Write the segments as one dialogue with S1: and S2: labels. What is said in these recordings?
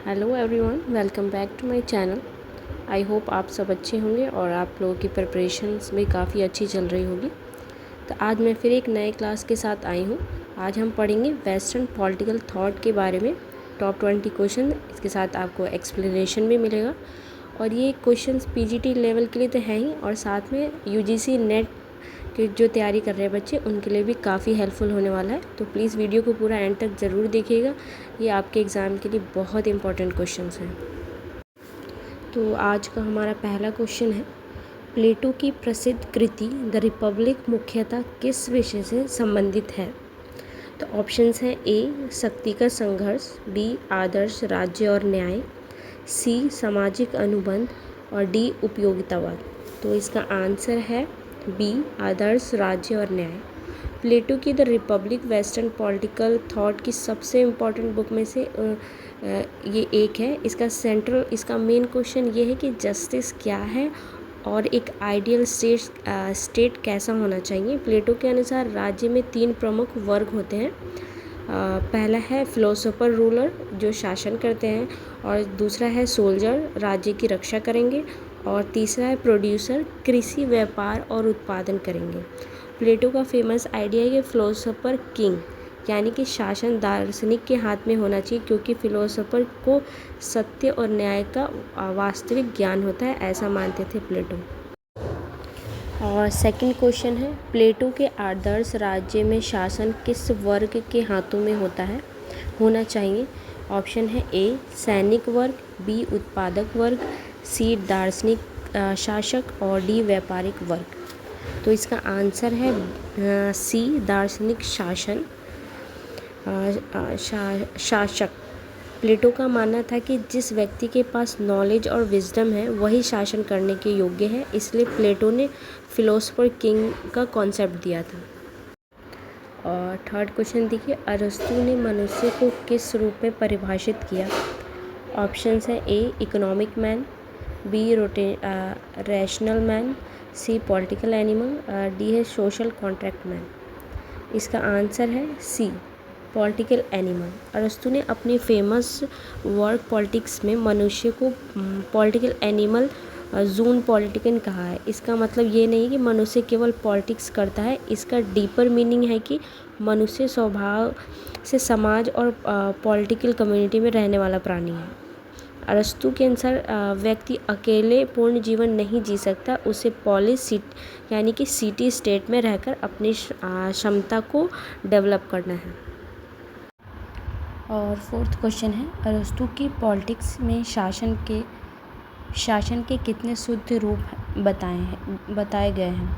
S1: Hello everyone, welcome back to my channel. I hope आप सब अच्छे होंगे और आप लोगों की प्रिपरेशंस भी काफ़ी अच्छी चल रही होगी। तो आज मैं फिर एक नए क्लास के साथ आई हूँ। आज हम पढ़ेंगे वेस्टर्न पॉलिटिकल थॉट के बारे में टॉप 20 क्वेश्चन। इसके साथ आपको एक्सप्लेनेशन भी मिलेगा और ये क्वेश्चंस पीजीटी लेवल के लिए तो है ही, और साथ में यूजीसी नेट कि जो तैयारी कर रहे हैं बच्चे उनके लिए भी काफ़ी हेल्पफुल होने वाला है। तो प्लीज़ वीडियो को पूरा एंड तक ज़रूर देखिएगा, ये आपके एग्ज़ाम के लिए बहुत इंपॉर्टेंट क्वेश्चंस हैं। तो आज का हमारा पहला क्वेश्चन है, प्लेटो की प्रसिद्ध कृति द रिपब्लिक मुख्यतः किस विषय से संबंधित है? तो ऑप्शंस हैं ए शक्ति का संघर्ष, बी आदर्श राज्य और न्याय, सी सामाजिक अनुबंध और डी उपयोगितावाद। तो इसका आंसर है बी आदर्श राज्य और न्याय। प्लेटो की the Republic western political thought की सबसे इम्पॉर्टेंट बुक में से ये एक है। इसका मेन क्वेश्चन ये है कि जस्टिस क्या है और एक आइडियल स्टेट कैसा होना चाहिए। प्लेटो के अनुसार राज्य में 3 प्रमुख वर्ग होते हैं। पहला है फिलोसोफर रूलर जो शासन करते हैं, और दूसरा है सोल्जर राज्य की रक्षा करेंगे, और तीसरा है प्रोड्यूसर कृषि व्यापार और उत्पादन करेंगे। प्लेटो का फेमस आइडिया है कि फिलोसोफर किंग यानी कि शासन दार्शनिक के हाथ में होना चाहिए, क्योंकि फिलोसोफर को सत्य और न्याय का वास्तविक ज्ञान होता है, ऐसा मानते थे प्लेटो। और सेकंड क्वेश्चन है, प्लेटो के आदर्श राज्य में शासन किस वर्ग के हाथों में होना चाहिए? ऑप्शन है ए सैनिक वर्ग, बी उत्पादक वर्ग, सी दार्शनिक शासक और डी व्यापारिक वर्ग। तो इसका आंसर है सी दार्शनिक शासक। प्लेटो का मानना था कि जिस व्यक्ति के पास नॉलेज और विजडम है वही शासन करने के योग्य है, इसलिए प्लेटो ने फिलोसोफर किंग का कॉन्सेप्ट दिया था। और थर्ड क्वेश्चन देखिए, अरस्तु ने मनुष्य को किस रूप में परिभाषित किया? ऑप्शंस है A economic man, B rational man, C political animal, D है सोशल कॉन्ट्रैक्ट मैन। इसका आंसर है सी पॉलिटिकल एनिमल। अरस्तु ने अपनी फेमस वर्क पॉलिटिक्स में मनुष्य को पॉलिटिकल एनिमल जून पॉलिटिकन कहा है। इसका मतलब ये नहीं कि मनुष्य केवल पॉलिटिक्स करता है, इसका डीपर मीनिंग है कि मनुष्य स्वभाव से समाज और पॉलिटिकल कम्युनिटी में रहने वाला प्राणी है। अरस्तु के अनुसार व्यक्ति अकेले पूर्ण जीवन नहीं जी सकता, उसे पॉलिस यानी कि सिटी स्टेट में रहकर अपनी क्षमता को डेवलप करना है। और फोर्थ क्वेश्चन है, अरस्तु की पॉलिटिक्स में शासन के कितने शुद्ध रूप बताए गए हैं?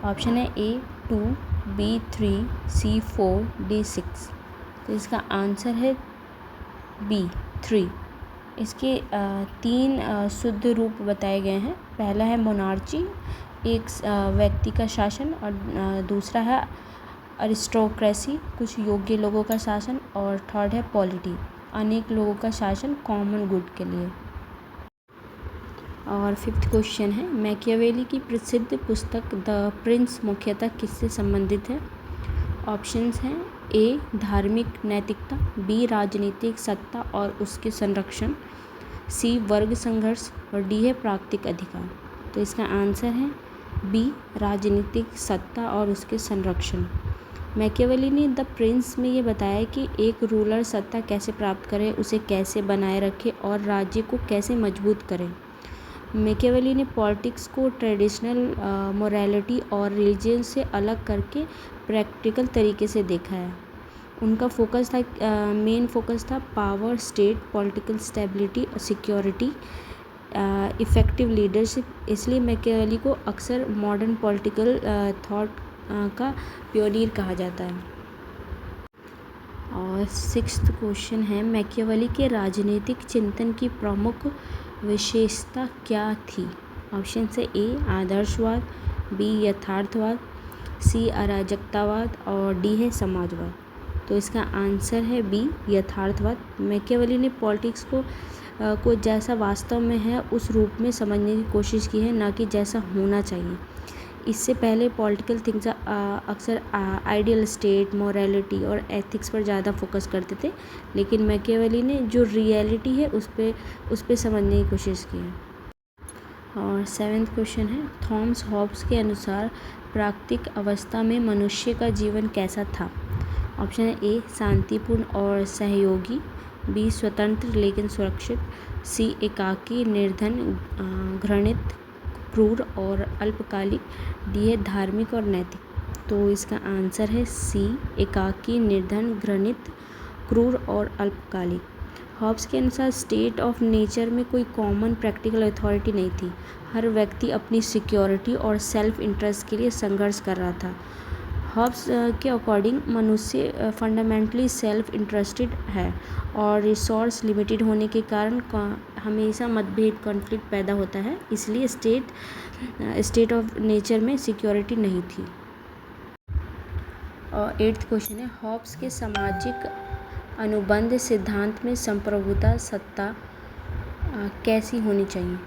S1: ऑप्शन है ए 2, बी 3, सी 4, डी 6। तो इसका आंसर है बी 3। इसके 3 शुद्ध रूप बताए गए हैं। पहला है मोनार्ची, एक व्यक्ति का शासन, और दूसरा है अरिस्टोक्रेसी, कुछ योग्य लोगों का शासन, और थर्ड है पॉलिटी, अनेक लोगों का शासन कॉमन गुड के लिए। और फिफ्थ क्वेश्चन है, मैकियावेली की प्रसिद्ध पुस्तक द प्रिंस मुख्यतः किससे संबंधित है? ऑप्शंस हैं ए धार्मिक नैतिकता, बी राजनीतिक सत्ता और उसके संरक्षण, सी वर्ग संघर्ष, और डी है प्राकृतिक अधिकार। तो इसका आंसर है बी राजनीतिक सत्ता और उसके संरक्षण। मैकियावेली ने द प्रिंस में ये बताया कि एक रूलर सत्ता कैसे प्राप्त करे, उसे कैसे बनाए रखे और राज्य को कैसे मजबूत करे। मैकियावेली ने पॉलिटिक्स को ट्रेडिशनल मोरालिटी और रिलीजन से अलग करके प्रैक्टिकल तरीके से देखा है। उनका मेन फोकस था power, state, political stability, security, effective leadership. इसलिए मैकियावेली को अक्सर मॉडर्न पॉलिटिकल थॉट का प्योनियर कहा जाता है। और सिक्स्थ क्वेश्चन है, मैकियावेली के राजनीतिक चिंतन की प्रमुख विशेषता क्या थी? ऑप्शन से ए आदर्शवाद, बी यथार्थवाद, सी अराजकतावाद, और डी है समाजवाद। तो इसका आंसर है बी यथार्थवाद। मैकियावेली ने पॉलिटिक्स को जैसा वास्तव में है उस रूप में समझने की कोशिश की है, ना कि जैसा होना चाहिए। इससे पहले पॉलिटिकल थिंग्स अक्सर आइडियल स्टेट, मोरालिटी और एथिक्स पर ज़्यादा फोकस करते थे, लेकिन मैकियावेली ने जो रियलिटी है उस पे समझने की कोशिश की है। और 7th क्वेश्चन है, थॉमस हॉब्स के अनुसार प्राकृतिक अवस्था में मनुष्य का जीवन कैसा था? ऑप्शन है ए शांतिपूर्ण और सहयोगी, बी स्वतंत्र लेकिन सुरक्षित, सी एकाकी, निर्धन, घृणित, क्रूर और अल्पकालिक, डी है धार्मिक और नैतिक। तो इसका आंसर है सी एकाकी, निर्धन, घृणित, क्रूर और अल्पकालिक। हॉब्स के अनुसार स्टेट ऑफ नेचर में कोई कॉमन प्रैक्टिकल अथॉरिटी नहीं थी। हर व्यक्ति अपनी सिक्योरिटी और सेल्फ इंटरेस्ट के लिए संघर्ष कर रहा था। हॉब्स के अकॉर्डिंग मनुष्य फंडामेंटली सेल्फ इंटरेस्टेड है और रिसोर्स लिमिटेड होने के कारण हमेशा मतभेद, कॉन्फ्लिक्ट पैदा होता है, इसलिए स्टेट ऑफ नेचर में सिक्योरिटी नहीं थी। और 8th क्वेश्चन है, हॉब्स के सामाजिक अनुबंध सिद्धांत में संप्रभुता सत्ता कैसी होनी चाहिए?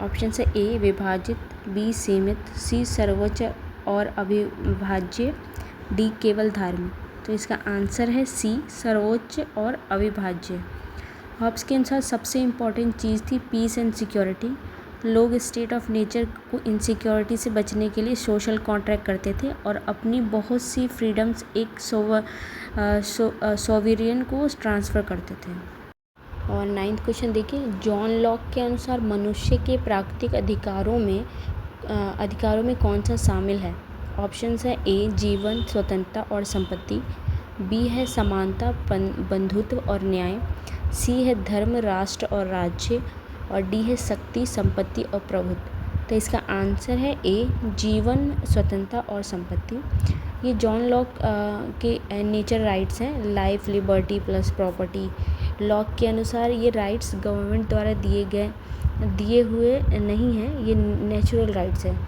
S1: ऑप्शन है ए विभाजित, बी सीमित, सी सर्वोच्च और अविभाज्य, डी केवल धार्मिक। तो इसका आंसर है सी सर्वोच्च और अविभाज्य। हॉब्स के अनुसार सबसे इम्पॉर्टेंट चीज़ थी पीस एंड सिक्योरिटी। लोग स्टेट ऑफ नेचर को इनसिक्योरिटी से बचने के लिए सोशल कॉन्ट्रैक्ट करते थे और अपनी बहुत सी फ्रीडम्स एक सोवेरियन को ट्रांसफ़र करते थे। और 9th क्वेश्चन देखिए, जॉन लॉक के अनुसार मनुष्य के प्राकृतिक अधिकारों में कौन सा शामिल है? ऑप्शंस है ए जीवन, स्वतंत्रता और संपत्ति, बी है समानता, बंधुत्व और न्याय, सी है धर्म, राष्ट्र और राज्य, और डी है शक्ति, संपत्ति और प्रभुत्व। तो इसका आंसर है ए जीवन, स्वतंत्रता और संपत्ति। ये जॉन लॉक के नेचर राइट्स हैं, life, liberty plus property. Lock के अनुसार ये राइट्स गवर्नमेंट द्वारा दिए हुए नहीं हैं, ये नेचुरल राइट्स हैं।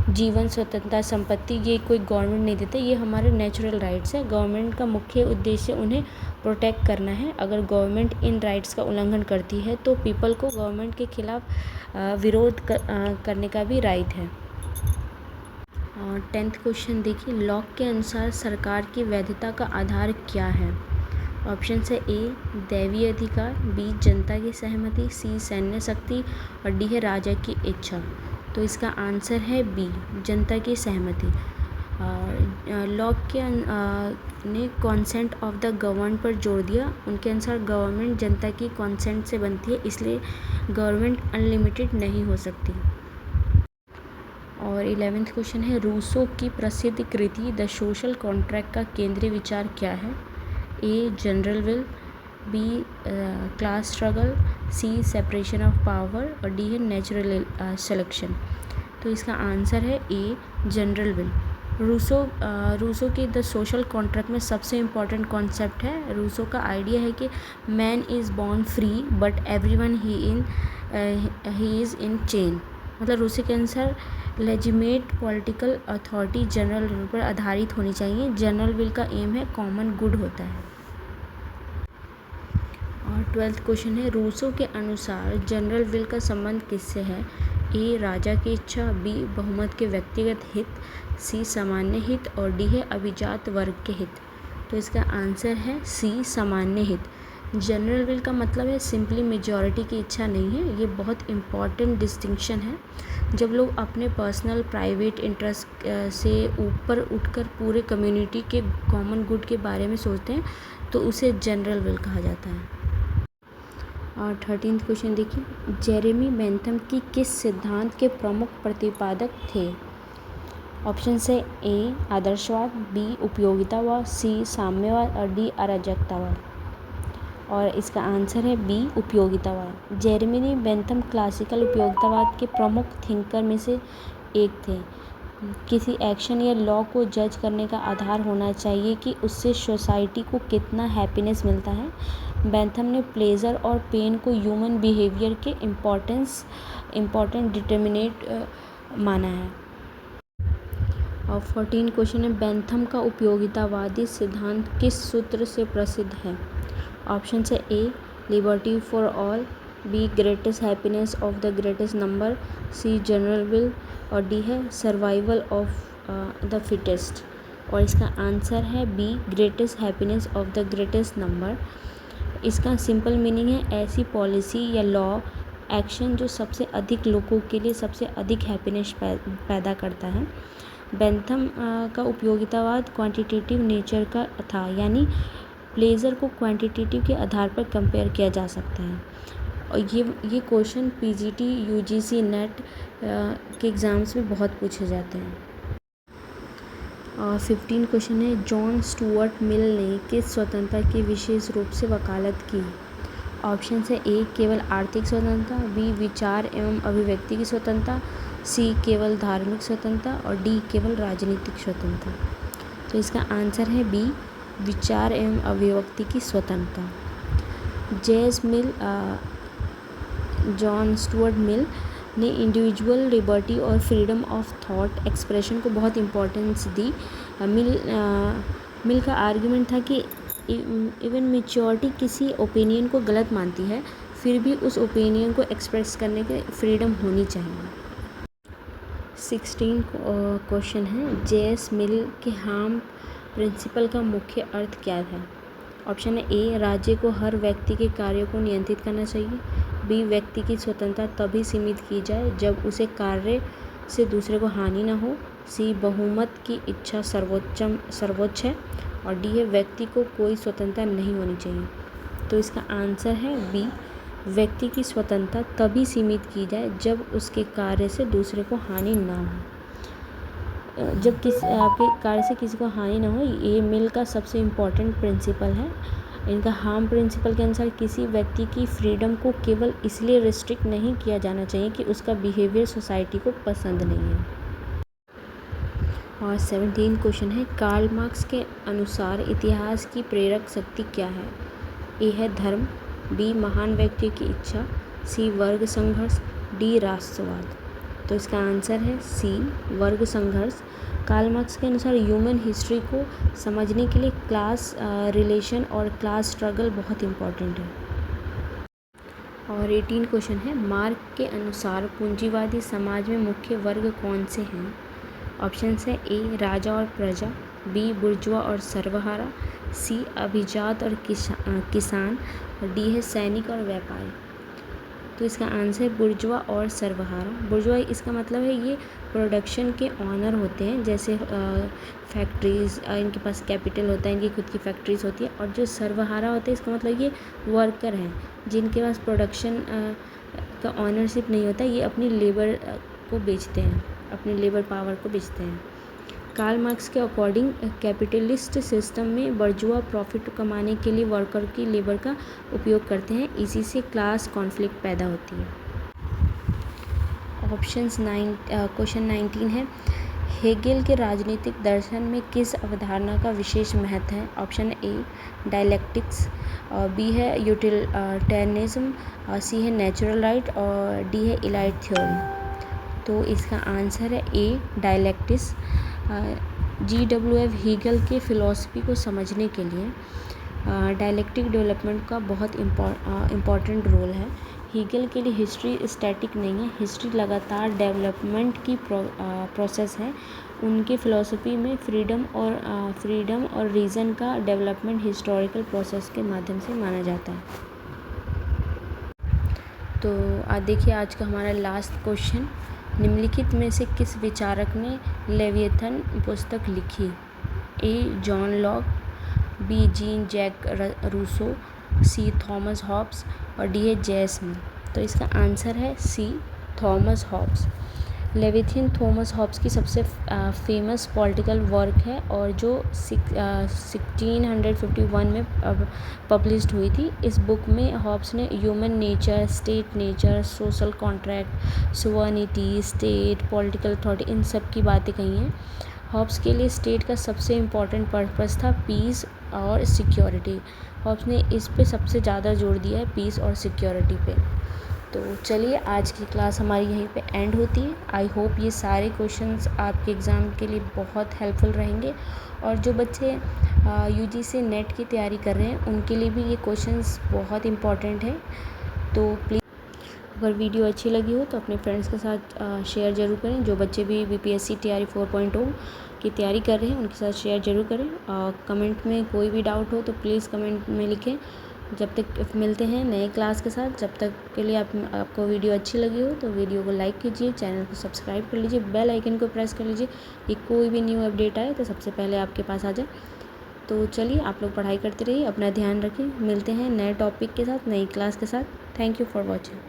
S1: जीवन, स्वतंत्रता, संपत्ति ये कोई गवर्नमेंट नहीं देते, ये हमारे नेचुरल राइट्स हैं। गवर्नमेंट का मुख्य उद्देश्य उन्हें प्रोटेक्ट करना है। अगर गवर्नमेंट इन राइट्स का उल्लंघन करती है तो पीपल को गवर्नमेंट के खिलाफ विरोध करने का भी राइट है। और 10th क्वेश्चन देखिए, लॉक के अनुसार सरकार की वैधता का आधार क्या है? ऑप्शन है ए दैवीय अधिकार, बी जनता की सहमति, सी सैन्य शक्ति, और डी है राजा की इच्छा। तो इसका आंसर है बी जनता की सहमति। और लॉक के ने कॉन्सेंट ऑफ द गवर्न पर जोर दिया। उनके अनुसार गवर्नमेंट जनता की कॉन्सेंट से बनती है, इसलिए गवर्नमेंट अनलिमिटेड नहीं हो सकती। और 11th क्वेश्चन है, रूसो की प्रसिद्ध कृति द सोशल कॉन्ट्रैक्ट का केंद्रीय विचार क्या है? A general will, B class struggle, C separation of power, और डी है नेचुरल सिलेक्शन। तो इसका आंसर है ए जनरल विल। रूसो के द सोशल कॉन्ट्रैक्ट में सबसे इम्पॉर्टेंट कॉन्सेप्ट है, रूसो का आइडिया है कि man is born free but everyone he is in chain. मतलब रूसो के अनुसार legitimate political authority general will पर आधारित होनी चाहिए। जनरल विल का एम है कॉमन गुड होता है। और 12th क्वेश्चन है, रूसो के अनुसार जनरल विल का संबंध किससे है? ए राजा की इच्छा, बी बहुमत के व्यक्तिगत हित, सी सामान्य हित, और डी है अभिजात वर्ग के हित। तो इसका आंसर है सी सामान्य हित। जनरल विल का मतलब है सिंपली मेजॉरिटी की इच्छा नहीं है, ये बहुत इम्पॉर्टेंट डिस्टिंक्शन है। जब लोग अपने पर्सनल प्राइवेट इंटरेस्ट से ऊपर उठकर पूरे कम्युनिटी के कॉमन गुड के बारे में सोचते हैं तो उसे जनरल विल कहा जाता है। और 13th क्वेश्चन देखिए, जेरेमी बेंथम की किस सिद्धांत के प्रमुख प्रतिपादक थे? ऑप्शन है ए आदर्शवाद, बी उपयोगितावाद, सी साम्यवाद, और डी अराजकतावाद। और इसका आंसर है बी उपयोगितावाद। जेरेमी बेंथम क्लासिकल उपयोगितावाद के प्रमुख थिंकर में से एक थे। किसी एक्शन या लॉ को जज करने का आधार होना चाहिए कि उससे सोसाइटी को कितना हैप्पीनेस मिलता है। बेंथम ने प्लेजर और पेन को ह्यूमन बिहेवियर के इम्पॉर्टेंट डिटर्मिनेट माना है। और 14 क्वेश्चन है, बेंथम का उपयोगितावादी सिद्धांत किस सूत्र से प्रसिद्ध है? ऑप्शन है A liberty for all, B greatest happiness of the greatest number, C general will, और डी है सर्वाइवल ऑफ द फिटेस्ट। और इसका आंसर है B greatest happiness of the greatest number. इसका सिंपल मीनिंग है ऐसी पॉलिसी या लॉ एक्शन जो सबसे अधिक लोगों के लिए सबसे अधिक हैप्पीनेस पैदा करता है। बेंथम का उपयोगितावाद क्वांटिटेटिव नेचर का था, यानी प्लेजर को क्वांटिटेटिव के आधार पर कंपेयर किया जा सकता है। और ये क्वेश्चन पीजीटी यूजीसी नेट के एग्ज़ाम्स में बहुत पूछे जाते हैं। 15 क्वेश्चन है, जॉन स्टुअर्ट मिल ने किस स्वतंत्रता की विशेष रूप से वकालत की? ऑप्शन है ए केवल आर्थिक स्वतंत्रता, बी विचार एवं अभिव्यक्ति की स्वतंत्रता, सी केवल धार्मिक स्वतंत्रता, और डी केवल राजनीतिक स्वतंत्रता। तो इसका आंसर है बी विचार एवं अभिव्यक्ति की स्वतंत्रता। जेम्स मिल जॉन स्टुअर्ट मिल ने इंडिविजुअल लिबर्टी और फ्रीडम ऑफ थॉट एक्सप्रेशन को बहुत इम्पोर्टेंस दी। मिल का आर्ग्यूमेंट था कि इवन मैच्योरिटी किसी ओपिनियन को गलत मानती है, फिर भी उस ओपिनियन को एक्सप्रेस करने की फ्रीडम होनी चाहिए। 16 क्वेश्चन है, जेएस मिल के हार्म प्रिंसिपल का मुख्य अर्थ क्या था? ऑप्शन है ए राज्य को हर व्यक्ति के कार्यों को नियंत्रित करना चाहिए, बी व्यक्ति की स्वतंत्रता तभी सीमित की जाए जब उसे कार्य से दूसरे को हानि न हो, सी बहुमत की इच्छा सर्वोच्च है, और डी है व्यक्ति को कोई स्वतंत्रता नहीं होनी चाहिए। तो इसका आंसर है बी व्यक्ति की स्वतंत्रता तभी सीमित की जाए जब उसके कार्य से दूसरे को हानि ना हो। जब आपके कार्य से किसी को हानि ना हो, ये मिल का सबसे इम्पॉर्टेंट प्रिंसिपल है। इनका हार्म प्रिंसिपल के अनुसार किसी व्यक्ति की फ्रीडम को केवल इसलिए रिस्ट्रिक्ट नहीं किया जाना चाहिए कि उसका बिहेवियर सोसाइटी को पसंद नहीं है। और 17 क्वेश्चन है, कार्ल मार्क्स के अनुसार इतिहास की प्रेरक शक्ति क्या है? ए है धर्म, बी महान व्यक्ति की इच्छा, सी वर्ग संघर्ष, डी राष्ट्रवाद। तो इसका आंसर है सी वर्ग संघर्ष। कार्ल मार्क्स के अनुसार ह्यूमन हिस्ट्री को समझने के लिए क्लास रिलेशन और क्लास स्ट्रगल बहुत इम्पॉर्टेंट है। और 18 क्वेश्चन है, मार्क्स के अनुसार पूंजीवादी समाज में मुख्य वर्ग कौन से हैं? ऑप्शन है ए राजा और प्रजा, बी बुर्जुआ और सर्वहारा, सी अभिजात और किसान, और डी है सैनिक और व्यापारी। तो इसका आंसर है बुर्जुआ और सर्वहारा। बुर्जुआ इसका मतलब है ये प्रोडक्शन के ऑनर होते हैं, जैसे फैक्ट्रीज़, इनके पास कैपिटल होता है, इनकी खुद की फैक्ट्रीज होती है। और जो सर्वहारा होते हैं इसका मतलब ये वर्कर हैं जिनके पास प्रोडक्शन का ऑनरशिप नहीं होता, ये अपनी लेबर को बेचते हैं, अपनी लेबर पावर को बेचते हैं। कार्ल मार्क्स के अकॉर्डिंग कैपिटलिस्ट सिस्टम में बुर्जुआ प्रॉफिट कमाने के लिए वर्कर की लेबर का उपयोग करते हैं, इसी से क्लास कॉन्फ्लिक्ट पैदा होती है। क्वेश्चन 19 है, हेगेल के राजनीतिक दर्शन में किस अवधारणा का विशेष महत्व है? ऑप्शन ए डायलेक्टिक्स, बी है यूटिलिटेरियनिज्म, सी है नेचुरल राइट, और डी है इलाइट थ्योरी। तो इसका आंसर है ए डायलेक्टिक्स। GW हीगल के फ़िलॉसफी को समझने के लिए डायलेक्टिक डेवलपमेंट का बहुत इम्पॉर्टेंट रोल है। हीगल के लिए हिस्ट्री स्टैटिक नहीं है, हिस्ट्री लगातार डेवलपमेंट की प्रोसेस है। उनके फ़िलॉसफी में फ्रीडम और रीज़न का डेवलपमेंट हिस्टोरिकल प्रोसेस के माध्यम से माना जाता है। तो देखिए आज का हमारा लास्ट क्वेश्चन, निम्नलिखित में से किस विचारक ने लेविएथन पुस्तक लिखी? A John Locke, B Jean Jacques Rousseau, C Thomas Hobbes, और डी है जेम्स मिल। तो इसका आंसर है C Thomas Hobbes. Leviathan Thomas Hobbes की सबसे फेमस पॉलिटिकल वर्क है और जो 1651 में पब्लिश्ड हुई थी। इस बुक में हॉब्स ने human nature, state nature, social contract, sovereignty, state, political authority, इन सब की बातें कही हैं। हॉब्स के लिए स्टेट का सबसे इम्पॉर्टेंट पर्पस था पीस और सिक्योरिटी। हॉब्स ने इस पे सबसे ज़्यादा जोर दिया है, पीस और सिक्योरिटी पे। तो चलिए आज की क्लास हमारी यहीं पे एंड होती है। आई होप ये सारे क्वेश्चंस आपके एग्ज़ाम के लिए बहुत हेल्पफुल रहेंगे, और जो बच्चे UGC नेट की तैयारी कर रहे हैं उनके लिए भी ये क्वेश्चंस बहुत इम्पॉर्टेंट है। तो प्लीज़ अगर वीडियो अच्छी लगी हो तो अपने फ्रेंड्स के साथ शेयर ज़रूर करें। जो बच्चे भी बीपीएससी तैयारी 4.0 की तैयारी कर रहे हैं उनके साथ शेयर ज़रूर करें। कमेंट में कोई भी डाउट हो तो प्लीज़ कमेंट में लिखें। जब तक मिलते हैं नए क्लास के साथ, जब तक के लिए आपको वीडियो अच्छी लगी हो तो वीडियो को लाइक कीजिए, चैनल को सब्सक्राइब कर लीजिए, बेल आइकन को प्रेस कर लीजिए कि कोई भी न्यू अपडेट आए तो सबसे पहले आपके पास आ जाए। तो चलिए आप लोग पढ़ाई करते रहिए, अपना ध्यान रखें। मिलते हैं नए टॉपिक के साथ, नई क्लास के साथ। Thank you for watching.